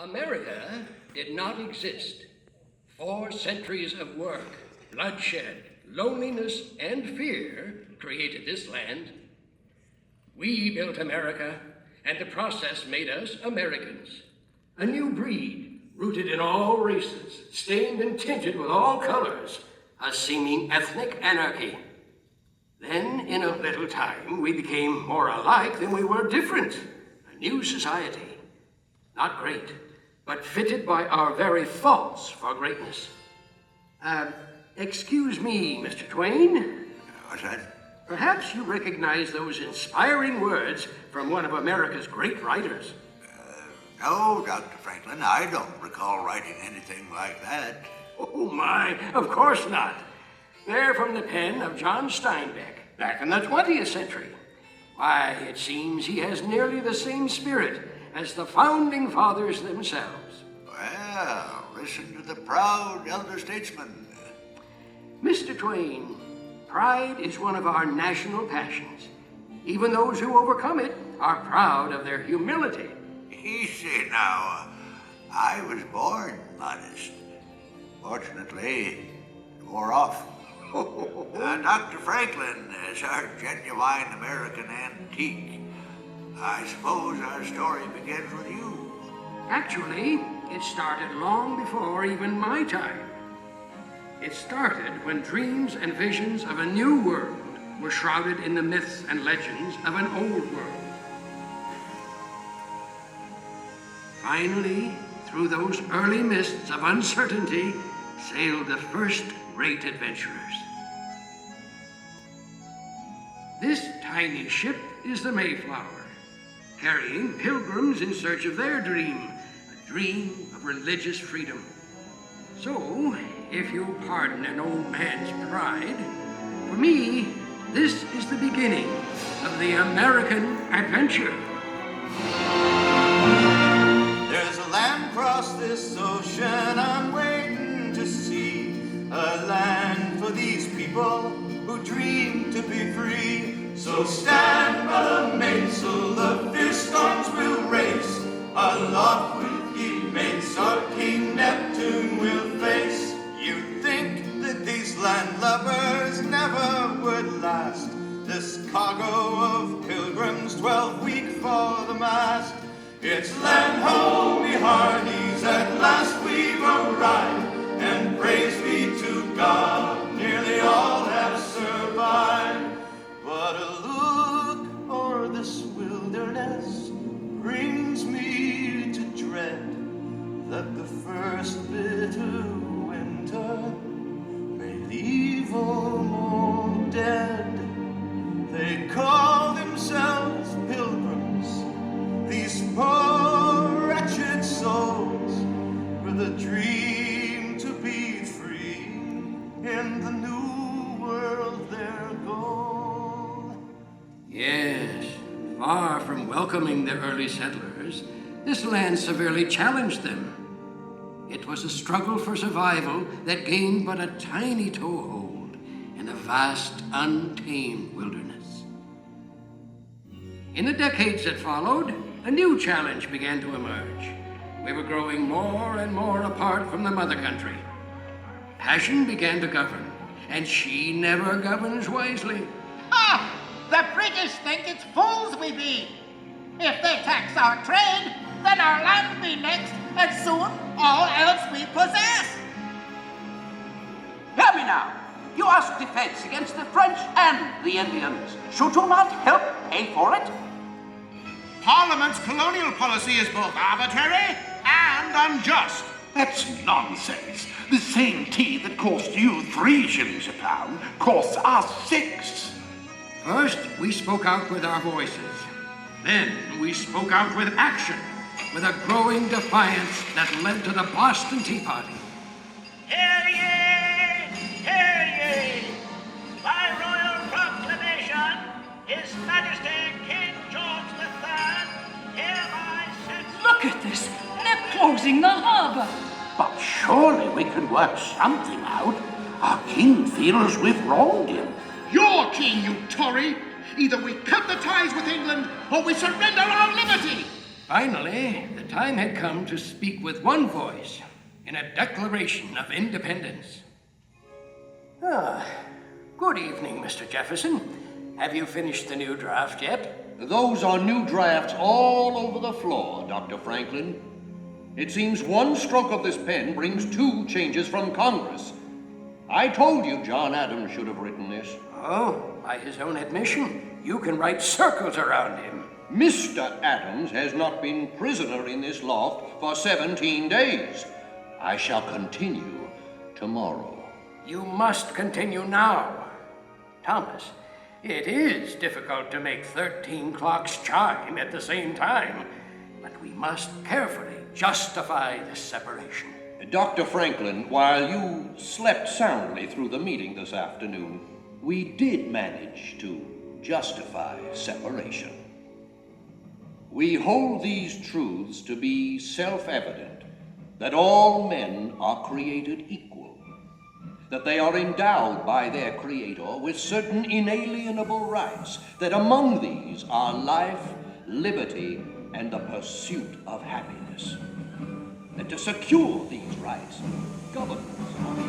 America did not exist. 4 centuries of work, bloodshed, loneliness, and fear created this land. We built America, and the process made us Americans. A new breed, rooted in all races, stained and tinted with all colors, a seeming ethnic anarchy. Then, in a little time, we became more alike than we were different. A new society. Not great, but fitted by our very faults for greatness. Excuse me, Mr. Twain. What's that? Perhaps you recognize those inspiring words from one of America's great writers. No, Dr. Franklin, I don't recall writing anything like that. Oh my, of course not. They're from the pen of John Steinbeck, back in the 20th century. Why, it seems he has nearly the same spirit as the founding fathers themselves. Well, listen to the proud elder statesman. Mr. Twain, pride is one of our national passions. Even those who overcome it are proud of their humility. Easy now. I was born modest. Fortunately, it wore off. Dr. Franklin is our genuine American antique. I suppose our story begins with you. Actually, it started long before even my time. It started when dreams and visions of a new world were shrouded in the myths and legends of an old world. Finally, through those early mists of uncertainty, sailed the first great adventurers. This tiny ship is the Mayflower, carrying pilgrims in search of their dream, a dream of religious freedom. So, if you'll pardon an old man's pride, for me, this is the beginning of the American adventure. There's a land across this ocean I'm waiting to see, a land for these people who dream to be free. So stand by the mainsail, the fierce storms will race, aloft with ye mates, our King Neptune will face. You'd think that these landlubbers never would last, this cargo of pilgrims 12 week for the mast. It's land ho, me hearties, at last we've arrived, and praise be to God, nearly all have survived. But a look o'er this wilderness brings me to dread that the first bitter winter may leave all more dead. They call themselves pilgrims, these poor wretched souls, with a dream to be free in the new world their goal. Yes, far from welcoming the early settlers, this land severely challenged them. It was a struggle for survival that gained but a tiny toehold in a vast, untamed wilderness. In the decades that followed, a new challenge began to emerge. We were growing more and more apart from the mother country. Passion began to govern, and she never governs wisely. Ah! The British think it's fools we be. If they tax our trade, then our land be next, and soon all else we possess. Hear me now. You ask defense against the French and the Indians. Should you not help pay for it? Parliament's colonial policy is both arbitrary and unjust. That's nonsense. The same tea that cost you 3 shillings a pound costs us 6. First, we spoke out with our voices. Then, we spoke out with action, with a growing defiance that led to the Boston Tea Party. Hear ye! Hear ye! By royal proclamation, His Majesty King George III hereby sets... Look at this! They're closing the harbor! But surely we can work something out. Our king feels we've wronged him. Your king, you Tory! Either we cut the ties with England, or we surrender our liberty! Finally, the time had come to speak with one voice in a declaration of independence. Good evening, Mr. Jefferson. Have you finished the new draft yet? Those are new drafts all over the floor, Dr. Franklin. It seems one stroke of this pen brings 2 changes from Congress. I told you John Adams should have written this. Oh, by his own admission, you can write circles around him. Mr. Adams has not been prisoner in this loft for 17 days. I shall continue tomorrow. You must continue now. Thomas, it is difficult to make 13 clocks chime at the same time, but we must carefully justify this separation. Dr. Franklin, while you slept soundly through the meeting this afternoon, we did manage to justify separation. We hold these truths to be self-evident, that all men are created equal, that they are endowed by their Creator with certain inalienable rights, that among these are life, liberty, and the pursuit of happiness. And to secure these rights, governments are In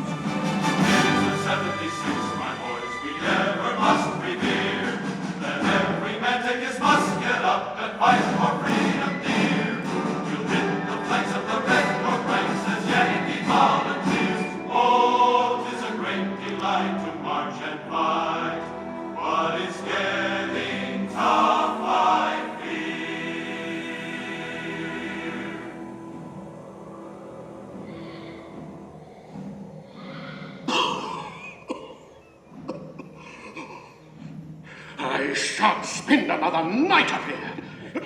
76, my boys, we never must revere. Let every man take his musket up and fight for freedom dear. We'll hit the flanks of the Red Corps ranks as Yankee volunteers. Oh, 'tis a great delight to march and fight, but it's getting tough, I fear. I shan't spend another night up here.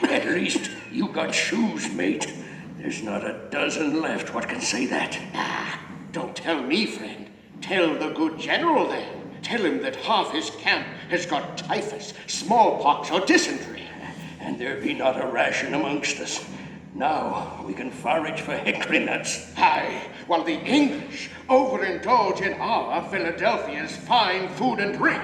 At least you got shoes, mate. There's not a dozen left. What can say that? Don't tell me, friend. Tell the good general then. Tell him that half his camp has got typhus, smallpox, or dysentery. And there be not a ration amongst us. Now we can forage for hickory nuts. Aye, while the English overindulge in our Philadelphia's fine food and drink.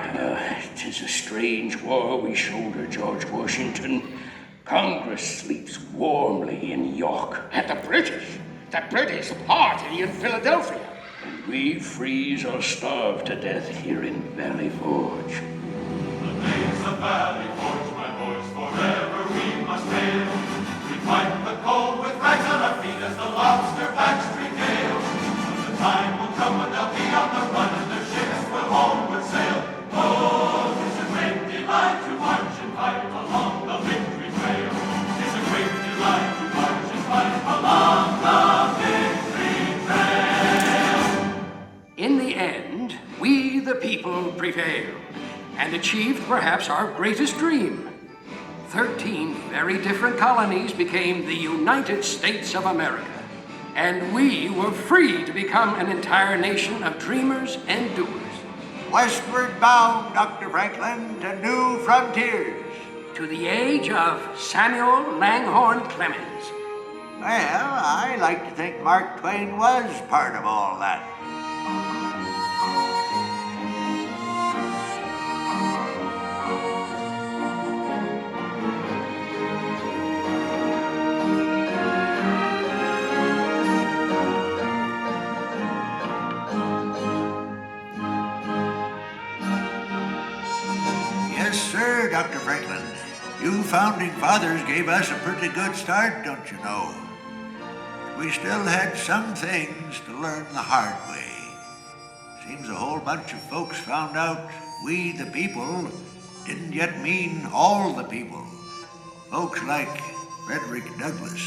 'Tis a strange war we shoulder, George Washington. Congress sleeps warmly in York. And the British party in Philadelphia. And we freeze or starve to death here in Valley Forge. The days of Valley Forge, my boys, forever we must hail. We fight the cold with rags on our feet as the lobster backs regale. But the time will come when they'll be on the run and their ships will homeward sail. Oh, 'tis a great delight to march and fight along the victory trail. 'Tis a great delight to march and fight along the victory trail. In the end, we the people prevailed and achieved perhaps our greatest dream. 13 very different colonies became the United States of America, and we were free to become an entire nation of dreamers and doers. Westward bound, Dr. Franklin, to new frontiers. To the age of Samuel Langhorne Clemens. Well, I like to think Mark Twain was part of all that. Yes, sir, Dr. Franklin. You founding fathers gave us a pretty good start, don't you know? We still had some things to learn the hard way. Seems a whole bunch of folks found out we the people didn't yet mean all the people. Folks like Frederick Douglass.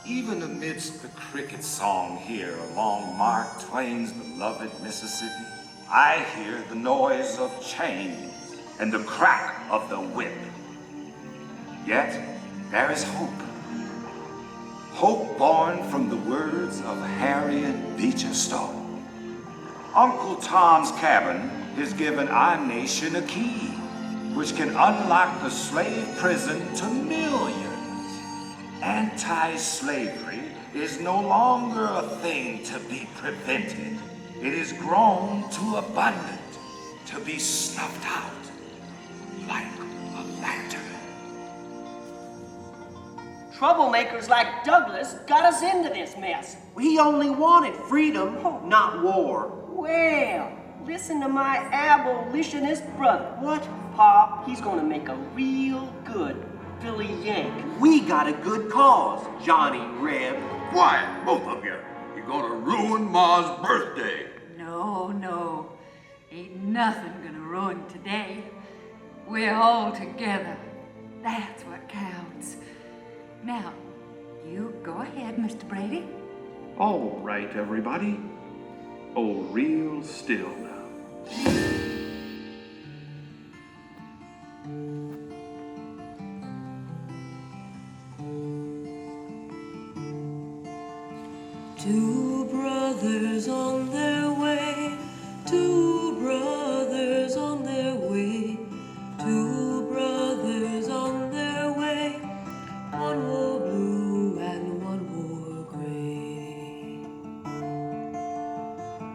Even amidst the cricket song here along Mark Twain's beloved Mississippi, I hear the noise of chains and the crack of the whip. Yet there is hope. Hope born from the words of Harriet Beecher Stowe. Uncle Tom's Cabin has given our nation a key, which can unlock the slave prison to millions. Anti-slavery is no longer a thing to be prevented. It is grown too abundant to be snuffed out like a lantern. Troublemakers like Douglas got us into this mess. We only wanted freedom, not war. Well, listen to my abolitionist brother. What? Pa, he's gonna make a real good Philly Yank. We got a good cause, Johnny Reb. Quiet, both of you. You're gonna ruin Ma's birthday. No. Ain't nothing gonna ruin today. We're all together. That's what counts. Now, you go ahead, Mr. Brady. All right, everybody. Oh, real still now. Two brothers on their way, two brothers on their way, two brothers on their way. One wore blue and one wore gray.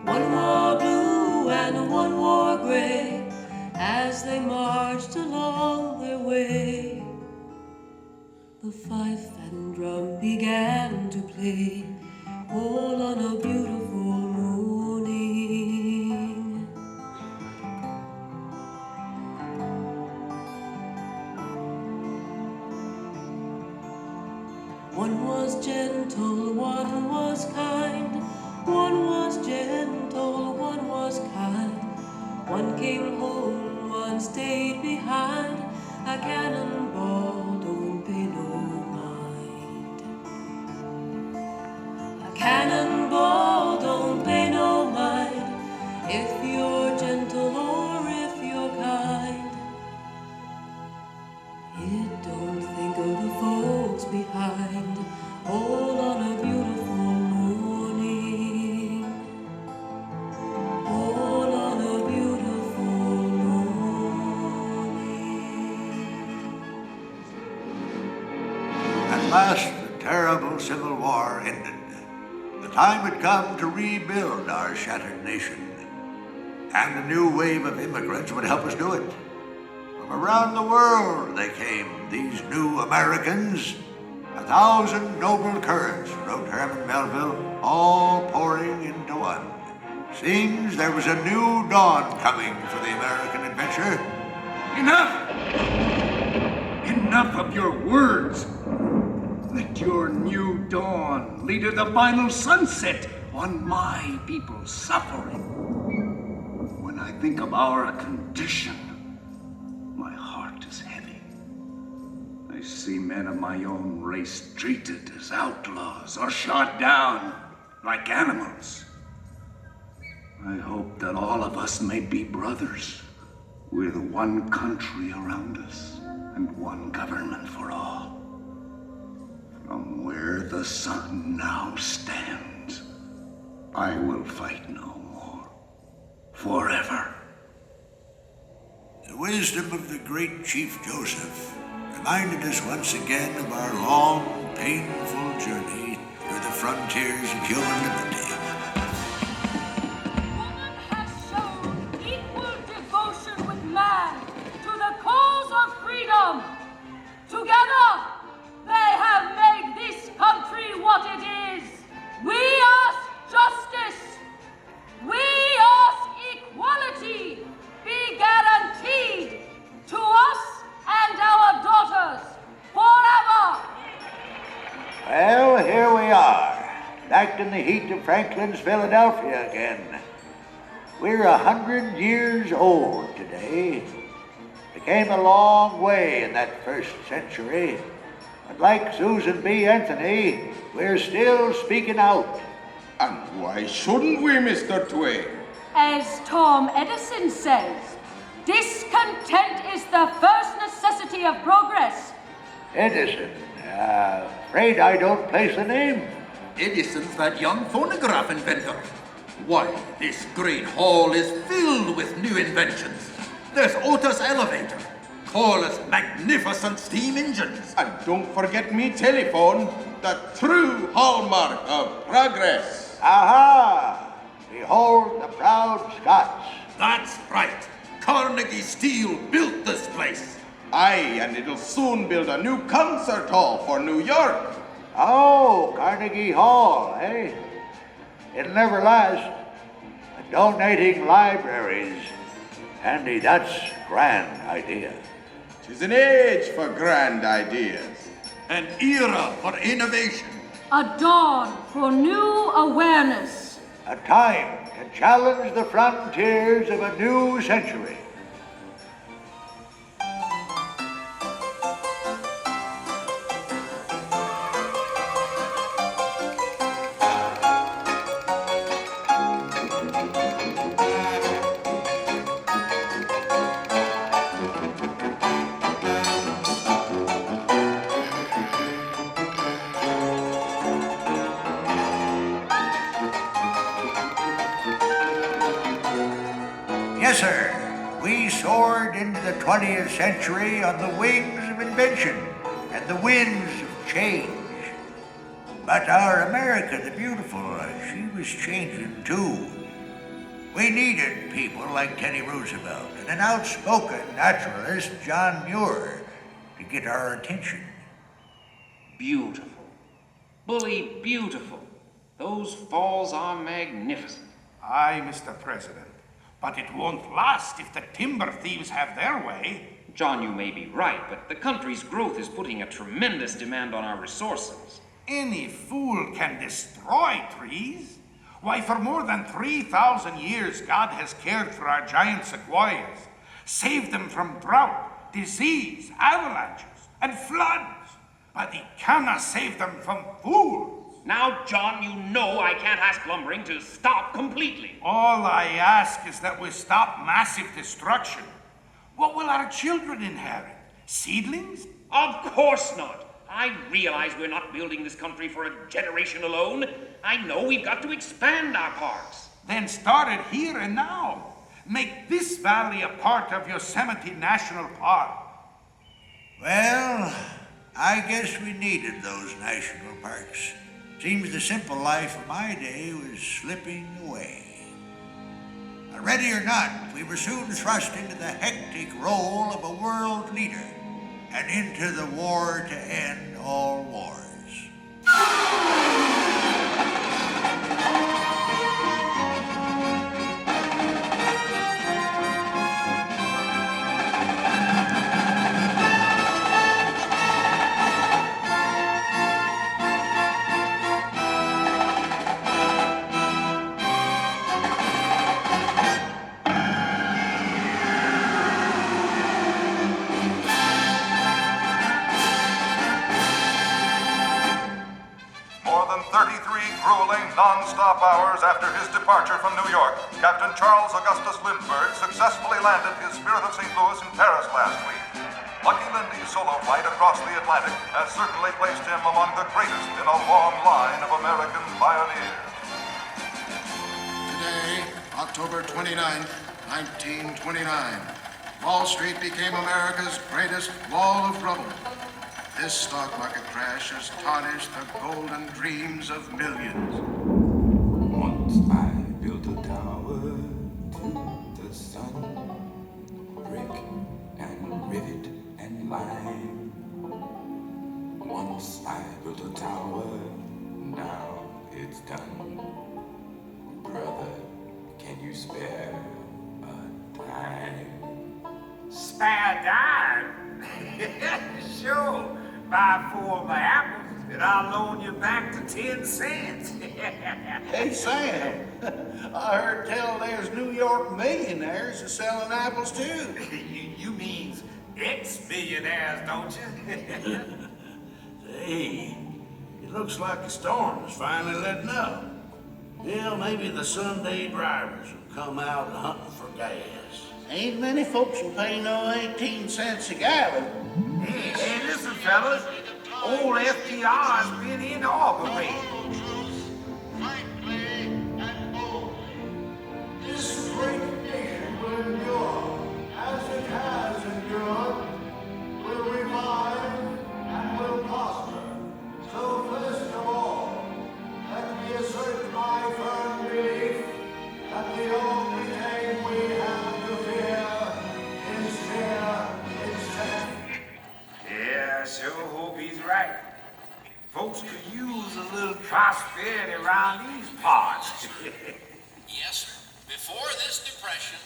One wore blue and one wore gray as they marched along their way. The fife and drum began to play, all on a beautiful morning. One was gentle, one was kind. One was gentle, one was kind. One came home, one stayed behind. A cannonball don't pay no mind. A cannonball don't pay no mind if you're gentle or if you're kind. It don't think of the folks behind, all on a beautiful morning. All on a beautiful At last, the terrible Civil War ended. The time had come to rebuild our shattered nation. And a new wave of immigrants would help us do it. From around the world they came, these new Americans. 1,000 noble currents, wrote Herman Melville, all pouring into one. Seems there was a new dawn coming for the American adventure. Enough! Enough of your words. Let your new dawn lead to the final sunset on my people's suffering. When I think of our condition, my heart is heavy. I see men of my own race treated as outlaws or shot down like animals. I hope that all of us may be brothers, with one country around us and one government for all. From where the sun now stands, I will fight no more, forever. The wisdom of the great Chief Joseph reminded us once again of our long, painful journey through the frontiers of human liberty. Woman has shown equal devotion with man to the cause of freedom. Together, they have made this country what it is. We ask justice. We ask equality be guaranteed to us and our daughters forever. Well, here we are, back in the heat of Franklin's Philadelphia again. We're 100 years old today. We came a long way in that first century. But like Susan B. Anthony, we're still speaking out. And why shouldn't we, Mr. Twain? As Tom Edison says, discontent is the first necessity of progress. Edison, afraid I don't place the name. Edison's that young phonograph inventor. Why, this great hall is filled with new inventions. There's Otis Elevator, Corliss magnificent steam engines. And don't forget me telephone, the true hallmark of progress. Aha! Behold the proud Scots. That's right. Carnegie Steel built this place. Aye, and it'll soon build a new concert hall for New York. Oh, Carnegie Hall, eh? It'll never last. Donating libraries. Andy, that's a grand idea. 'Tis an age for grand ideas. An era for innovation. A dawn for new awareness. A time to challenge the frontiers of a new century. Yes, sir. We soared into the 20th century on the wings of invention and the winds of change. But our America the Beautiful, she was changing too. We needed people like Teddy Roosevelt and an outspoken naturalist, John Muir, to get our attention. Beautiful. Bully beautiful. Those falls are magnificent. Aye, Mr. President. But it won't last if the timber thieves have their way. John, you may be right, but the country's growth is putting a tremendous demand on our resources. Any fool can destroy trees. Why, for more than 3,000 years, God has cared for our giant sequoias, saved them from drought, disease, avalanches, and floods. But he cannot save them from fools. Now, John, you know I can't ask lumbering to stop completely. All I ask is that we stop massive destruction. What will our children inherit? Seedlings? Of course not. I realize we're not building this country for a generation alone. I know we've got to expand our parks. Then start it here and now. Make this valley a part of Yosemite National Park. Well, I guess we needed those national parks. Seems the simple life of my day was slipping away. Ready or not, we were soon thrust into the hectic role of a world leader and into the war to end all wars. Non-stop hours after his departure from New York, Captain Charles Augustus Lindbergh successfully landed his Spirit of St. Louis in Paris last week. Lucky Lindy's solo flight across the Atlantic has certainly placed him among the greatest in a long line of American pioneers. Today, October 29, 1929, Wall Street became America's greatest wall of rubble. This stock market crash has tarnished the golden dreams of millions. Once I built a tower to the sun, brick and rivet and lime. Once I built a tower, now it's done. Brother, can you spare a dime? Spare a dime? Sure. Buy 4 of my apples, and I'll loan you back to 10 cents. Hey, Sam, I heard tell there's New York millionaires are selling apples too. You mean ex-millionaires, don't you? Hey, it looks like the storm is finally letting up. Well, maybe the Sunday drivers will come out hunting for gas. Ain't many folks will pay no 18 cents a gallon. Hey, listen, fellas. Old FDR's been inaugurated. This great nation will endure, as it has endured, will revive and will prosper. So first of all, let me assert my firm belief that the only thing we have to fear is fear itself. prosperity around these parts. Yes, sir. Before this depression,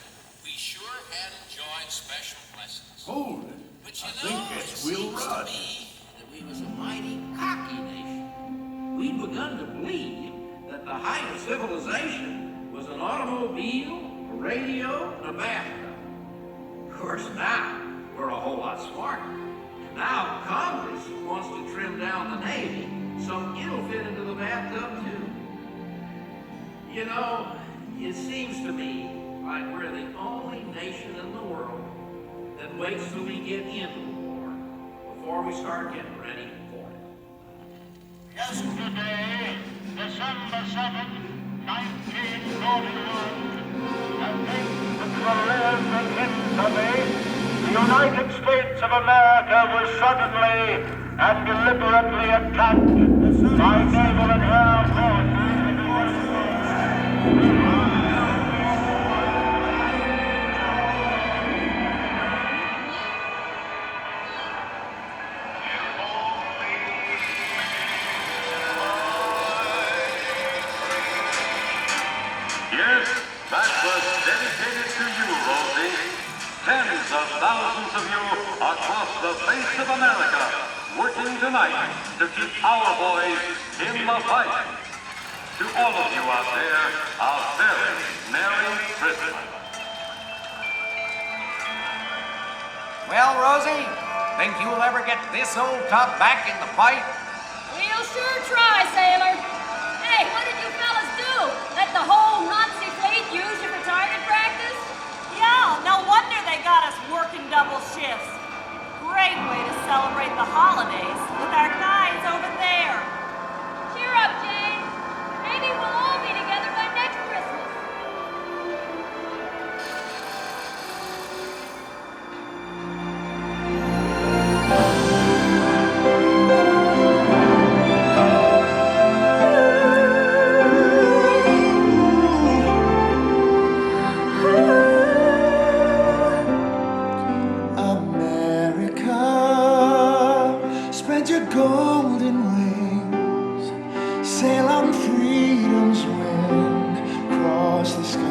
we sure had enjoyed special blessings. Hold it. But you I know, think it that's Will seems to Rogers. me that we was a mighty cocky nation. We'd begun to believe that the height of civilization was an automobile, a radio, and a bathtub. Of course, now we're a whole lot smarter. Now Congress wants to trim down the Navy so it'll fit into the bathtub too. You know, it seems to me like we're the only nation in the world that waits till we get into the war before we start getting ready for it. Yesterday, December 7th, 1941, and things will live in infamy. The United States of America was suddenly and deliberately attacked by naval and air forces. Yes, that was dedicated to you, Rosie. Tens of thousands of you across the face of America working tonight to keep our boys in the fight. To all of you out there, a very Merry Christmas. Well, Rosie, think you'll ever get this old top back in the fight? We'll sure try, sailor. Hey, what did you fellas do? Let the whole Nazi fleet use you for target practice? Yeah, no wonder they got us working double shifts. Great way to celebrate the holidays with our guys over there. Cheer up, Jane. Maybe we'll all be together by next Christmas. America, spread your golden wings, sail on freedom's wind, cross the sky.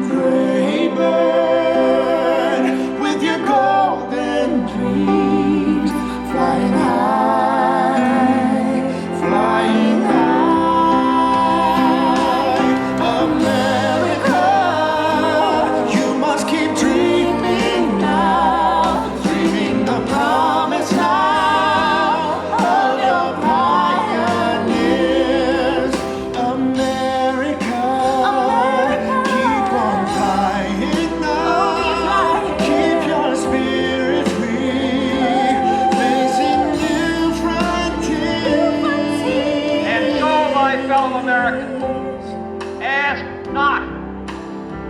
Gray bird, with your golden dreams, flying high, flying high. America, you must keep dreaming now, dreaming the promise now of your pioneers. America, keep on flying now, keep your spirit free, facing new frontiers. And so, my fellow Americans, ask not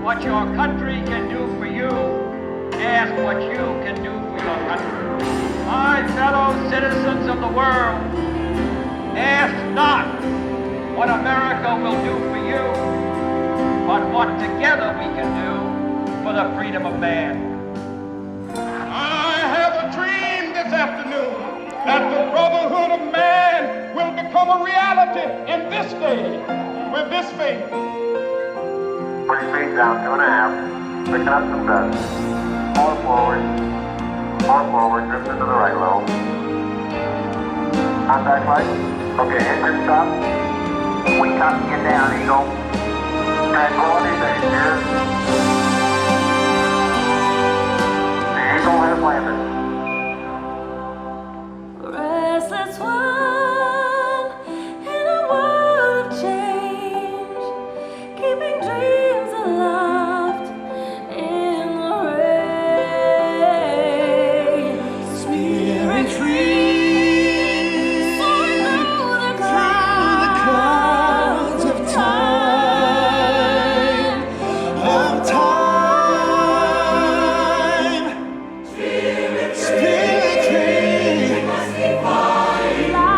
what your country can do for you, ask what you can do for your country. My fellow citizens of the world, ask not what America will do for you, but what together we can do for the freedom of man. I have a dream this afternoon that the brotherhood of man will become a reality in this day with this faith. Put your feet down, 2.5. Picking up some dust. More forward, drift into the right low. Contact light. Okay, engine stop. We copy you down, Eagle. Tranquility base here. The Eagle has landed. Restless one in a world of change, keeping dreams aloft in the rain. Spirit free, Soaring through the clouds of time, Spirit free, light.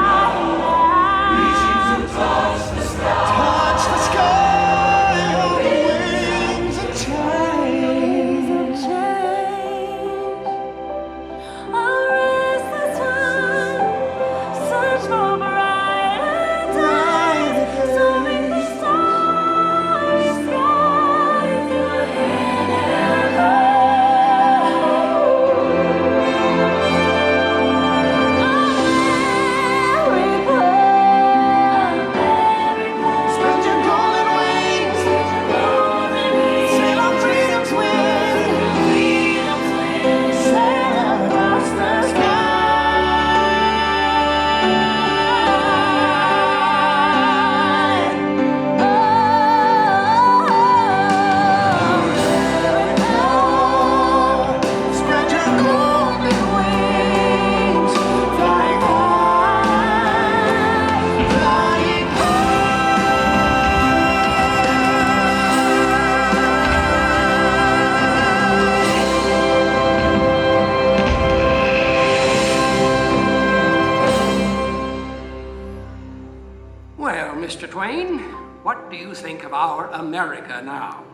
Mr. Twain, what do you think of our America now?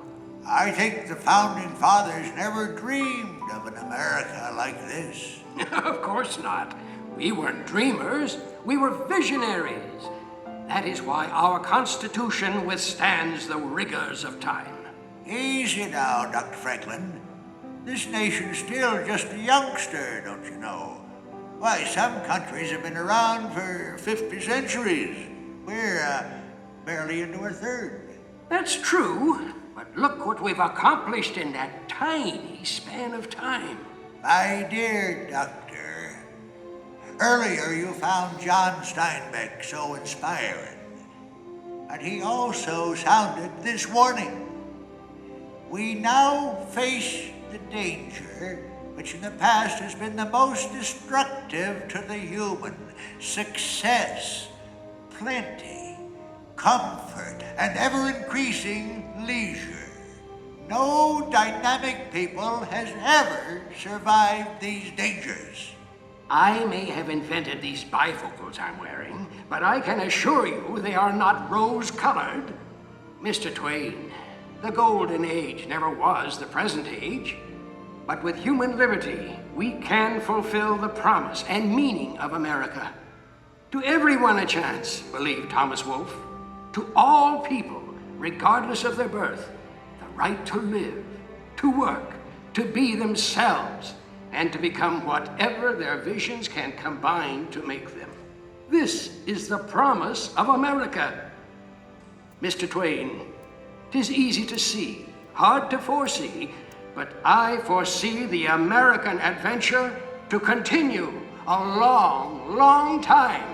I think the founding fathers never dreamed of an America like this. Of course not. We weren't dreamers. We were visionaries. That is why our Constitution withstands the rigors of time. Easy now, Dr. Franklin. This nation's still just a youngster, don't you know? Why, some countries have been around for 50 centuries. We're barely into our third. That's true, but look what we've accomplished in that tiny span of time. My dear doctor, earlier you found John Steinbeck so inspiring, and he also sounded this warning. We now face the danger which in the past has been the most destructive to the human: success, plenty, comfort, and ever-increasing leisure. No dynamic people has ever survived these dangers. I may have invented these bifocals I'm wearing, but I can assure you they are not rose-colored. Mr. Twain, the golden age never was the present age, but with human liberty, we can fulfill the promise and meaning of America. To everyone a chance, believed Thomas Wolfe. To all people, regardless of their birth, the right to live, to work, to be themselves, and to become whatever their visions can combine to make them. This is the promise of America. Mr. Twain, 'tis easy to see, hard to foresee, but I foresee the American adventure to continue a long, long time.